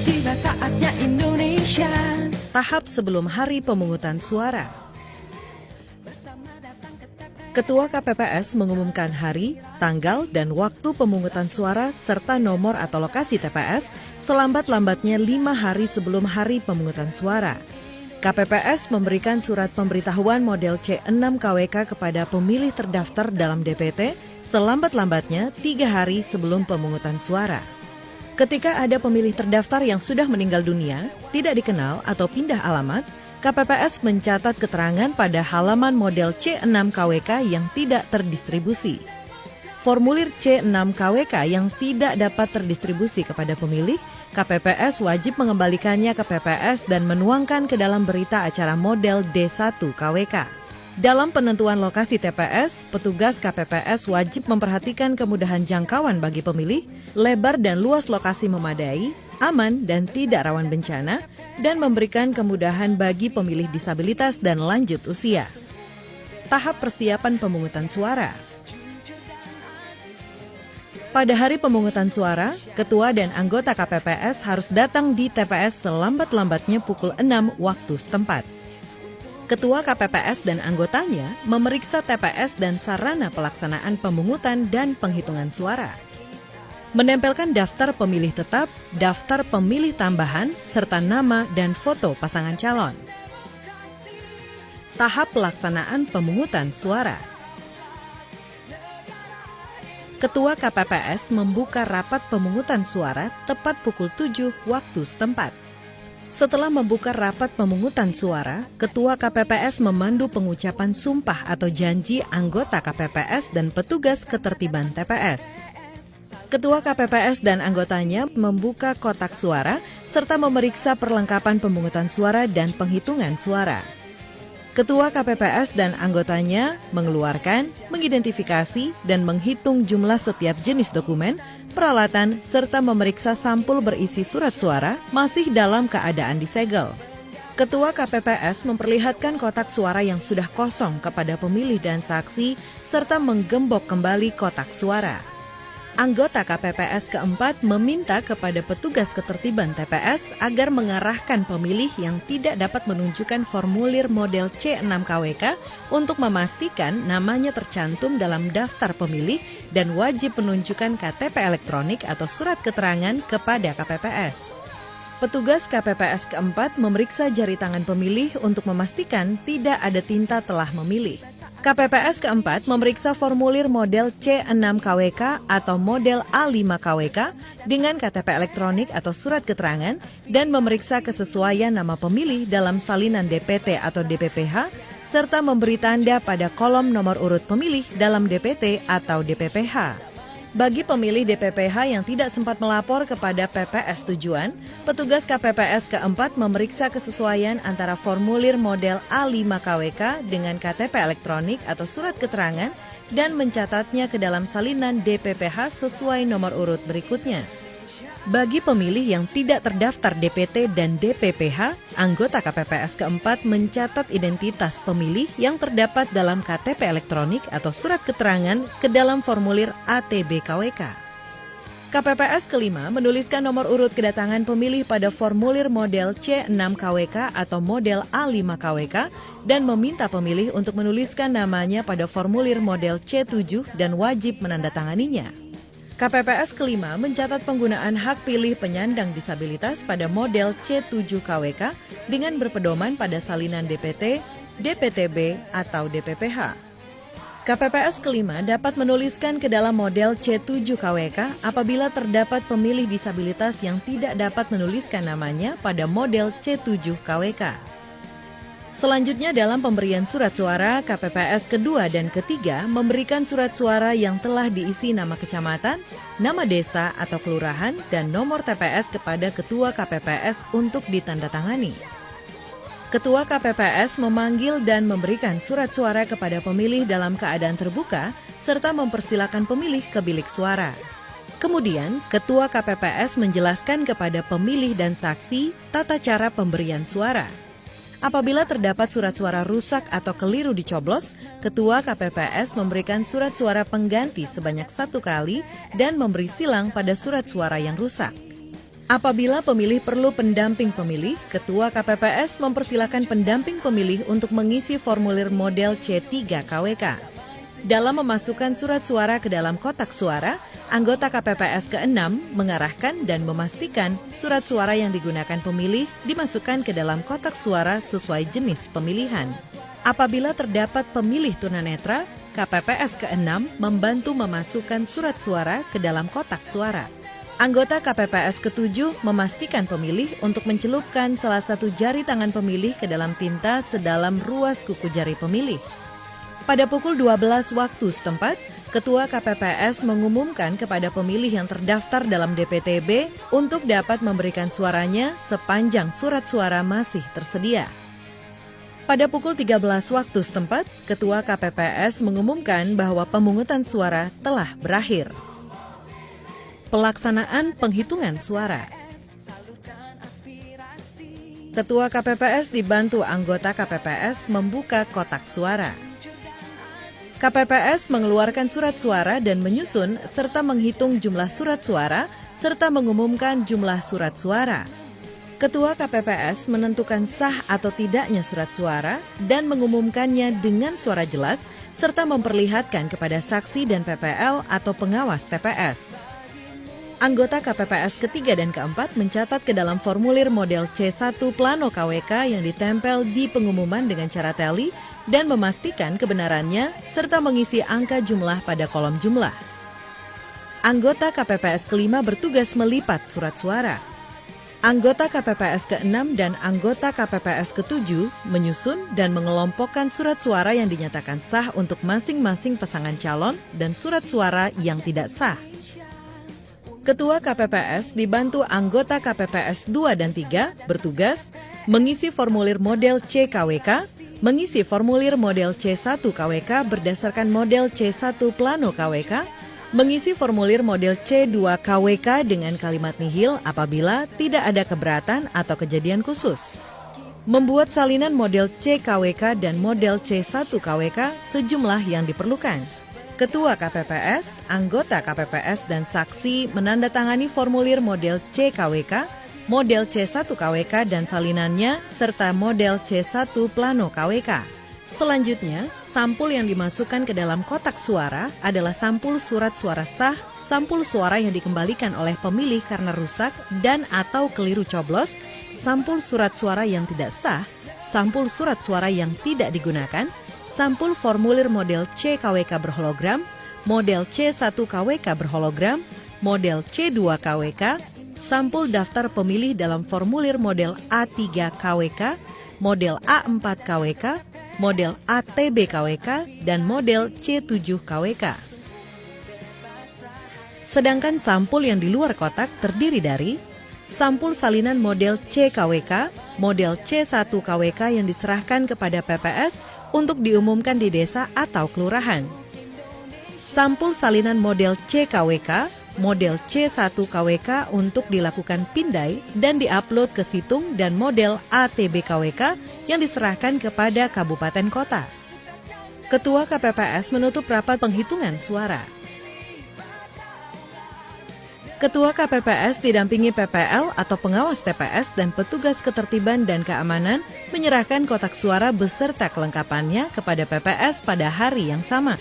Tiba saatnya Indonesia. Tahap sebelum hari pemungutan suara. Ketua KPPS mengumumkan hari, tanggal, dan waktu pemungutan suara serta nomor atau lokasi TPS selambat-lambatnya 5 hari sebelum hari pemungutan suara. KPPS memberikan surat pemberitahuan model C6 KWK kepada pemilih terdaftar dalam DPT selambat-lambatnya 3 hari sebelum pemungutan suara. Ketika ada pemilih terdaftar yang sudah meninggal dunia, tidak dikenal atau pindah alamat, KPPS mencatat keterangan pada halaman model C6 KWK yang tidak terdistribusi. Formulir C6 KWK yang tidak dapat terdistribusi kepada pemilih, KPPS wajib mengembalikannya ke PPS dan menuangkan ke dalam berita acara model D1 KWK. Dalam penentuan lokasi TPS, petugas KPPS wajib memperhatikan kemudahan jangkauan bagi pemilih, lebar dan luas lokasi memadai, aman dan tidak rawan bencana, dan memberikan kemudahan bagi pemilih disabilitas dan lanjut usia. Tahap persiapan pemungutan suara. Pada hari pemungutan suara, ketua dan anggota KPPS harus datang di TPS selambat-lambatnya pukul 6 waktu setempat. Ketua KPPS dan anggotanya memeriksa TPS dan sarana pelaksanaan pemungutan dan penghitungan suara. Menempelkan daftar pemilih tetap, daftar pemilih tambahan, serta nama dan foto pasangan calon. Tahap pelaksanaan pemungutan suara. Ketua KPPS membuka rapat pemungutan suara tepat pukul 7 waktu setempat. Setelah membuka rapat pemungutan suara, Ketua KPPS memandu pengucapan sumpah atau janji anggota KPPS dan petugas ketertiban TPS. Ketua KPPS dan anggotanya membuka kotak suara serta memeriksa perlengkapan pemungutan suara dan penghitungan suara. Ketua KPPS dan anggotanya mengeluarkan, mengidentifikasi, dan menghitung jumlah setiap jenis dokumen, peralatan, serta memeriksa sampul berisi surat suara masih dalam keadaan disegel. Ketua KPPS memperlihatkan kotak suara yang sudah kosong kepada pemilih dan saksi, serta menggembok kembali kotak suara. Anggota KPPS keempat meminta kepada petugas ketertiban TPS agar mengarahkan pemilih yang tidak dapat menunjukkan formulir model C6 KWK untuk memastikan namanya tercantum dalam daftar pemilih dan wajib menunjukkan KTP elektronik atau surat keterangan kepada KPPS. Petugas KPPS keempat memeriksa jari tangan pemilih untuk memastikan tidak ada tinta telah memilih. KPPS keempat memeriksa formulir model C6 KWK atau model A5 KWK dengan KTP elektronik atau surat keterangan dan memeriksa kesesuaian nama pemilih dalam salinan DPT atau DPPH serta memberi tanda pada kolom nomor urut pemilih dalam DPT atau DPPH. Bagi pemilih DPPH yang tidak sempat melapor kepada PPS tujuan, petugas KPPS keempat memeriksa kesesuaian antara formulir model A5 KWK dengan KTP elektronik atau surat keterangan dan mencatatnya ke dalam salinan DPPH sesuai nomor urut berikutnya. Bagi pemilih yang tidak terdaftar DPT dan DPPH, anggota KPPS keempat mencatat identitas pemilih yang terdapat dalam KTP elektronik atau surat keterangan ke dalam formulir ATB KWK. KPPS kelima menuliskan nomor urut kedatangan pemilih pada formulir model C6 KWK atau model A5 KWK dan meminta pemilih untuk menuliskan namanya pada formulir model C7 dan wajib menandatanganinya. KPPS kelima mencatat penggunaan hak pilih penyandang disabilitas pada model C7 KWK dengan berpedoman pada salinan DPT, DPTB, atau DPPH. KPPS kelima dapat menuliskan ke dalam model C7 KWK apabila terdapat pemilih disabilitas yang tidak dapat menuliskan namanya pada model C7 KWK. Selanjutnya dalam pemberian surat suara, KPPS kedua dan ketiga memberikan surat suara yang telah diisi nama kecamatan, nama desa atau kelurahan, dan nomor TPS kepada Ketua KPPS untuk ditandatangani. Ketua KPPS memanggil dan memberikan surat suara kepada pemilih dalam keadaan terbuka, serta mempersilakan pemilih ke bilik suara. Kemudian, Ketua KPPS menjelaskan kepada pemilih dan saksi tata cara pemberian suara. Apabila terdapat surat suara rusak atau keliru dicoblos, Ketua KPPS memberikan surat suara pengganti sebanyak 1 kali dan memberi silang pada surat suara yang rusak. Apabila pemilih perlu pendamping pemilih, Ketua KPPS mempersilakan pendamping pemilih untuk mengisi formulir model C3 KWK. Dalam memasukkan surat suara ke dalam kotak suara, anggota KPPS ke-6 mengarahkan dan memastikan surat suara yang digunakan pemilih dimasukkan ke dalam kotak suara sesuai jenis pemilihan. Apabila terdapat pemilih tunanetra, KPPS ke-6 membantu memasukkan surat suara ke dalam kotak suara. Anggota KPPS ke-7 memastikan pemilih untuk mencelupkan salah satu jari tangan pemilih ke dalam tinta sedalam ruas kuku jari pemilih. Pada pukul 12 waktu setempat, Ketua KPPS mengumumkan kepada pemilih yang terdaftar dalam DPTB untuk dapat memberikan suaranya sepanjang surat suara masih tersedia. Pada pukul 13 waktu setempat, Ketua KPPS mengumumkan bahwa pemungutan suara telah berakhir. Pelaksanaan penghitungan suara. Ketua KPPS dibantu anggota KPPS membuka kotak suara. KPPS mengeluarkan surat suara dan menyusun serta menghitung jumlah surat suara serta mengumumkan jumlah surat suara. Ketua KPPS menentukan sah atau tidaknya surat suara dan mengumumkannya dengan suara jelas serta memperlihatkan kepada saksi dan PPL atau pengawas TPS. Anggota KPPS ketiga dan keempat mencatat ke dalam formulir model C1 plano KWK yang ditempel di pengumuman dengan cara teli dan memastikan kebenarannya serta mengisi angka jumlah pada kolom jumlah. Anggota KPPS kelima bertugas melipat surat suara. Anggota KPPS ke-6 dan anggota KPPS ke-7 menyusun dan mengelompokkan surat suara yang dinyatakan sah untuk masing-masing pasangan calon dan surat suara yang tidak sah. Ketua KPPS dibantu anggota KPPS 2 dan 3 bertugas mengisi formulir model C KWK, mengisi formulir model C1 KWK berdasarkan model C1 plano KWK, mengisi formulir model C2 KWK dengan kalimat nihil apabila tidak ada keberatan atau kejadian khusus. Membuat salinan model C KWK dan model C1 KWK sejumlah yang diperlukan. Ketua KPPS, anggota KPPS, dan saksi menandatangani formulir model C KWK, model C1 KWK dan salinannya, serta model C1 plano KWK. Selanjutnya, sampul yang dimasukkan ke dalam kotak suara adalah sampul surat suara sah, sampul suara yang dikembalikan oleh pemilih karena rusak dan atau keliru coblos, sampul surat suara yang tidak sah, sampul surat suara yang tidak digunakan, sampul formulir model C KWK berhologram, model C1 KWK berhologram, model C2 KWK, sampul daftar pemilih dalam formulir model A3 KWK, model A4 KWK, model ATB KWK, dan model C7 KWK. Sedangkan sampul yang di luar kotak terdiri dari sampul salinan model C KWK, model C1 KWK yang diserahkan kepada PPS untuk diumumkan di desa atau kelurahan. Sampul salinan model C KWK, model C1 KWK untuk dilakukan pindai dan diupload ke situng dan model ATB KWK yang diserahkan kepada kabupaten kota. Ketua KPPS menutup rapat penghitungan suara. Ketua KPPS didampingi PPL atau pengawas TPS dan petugas ketertiban dan keamanan menyerahkan kotak suara beserta kelengkapannya kepada PPS pada hari yang sama.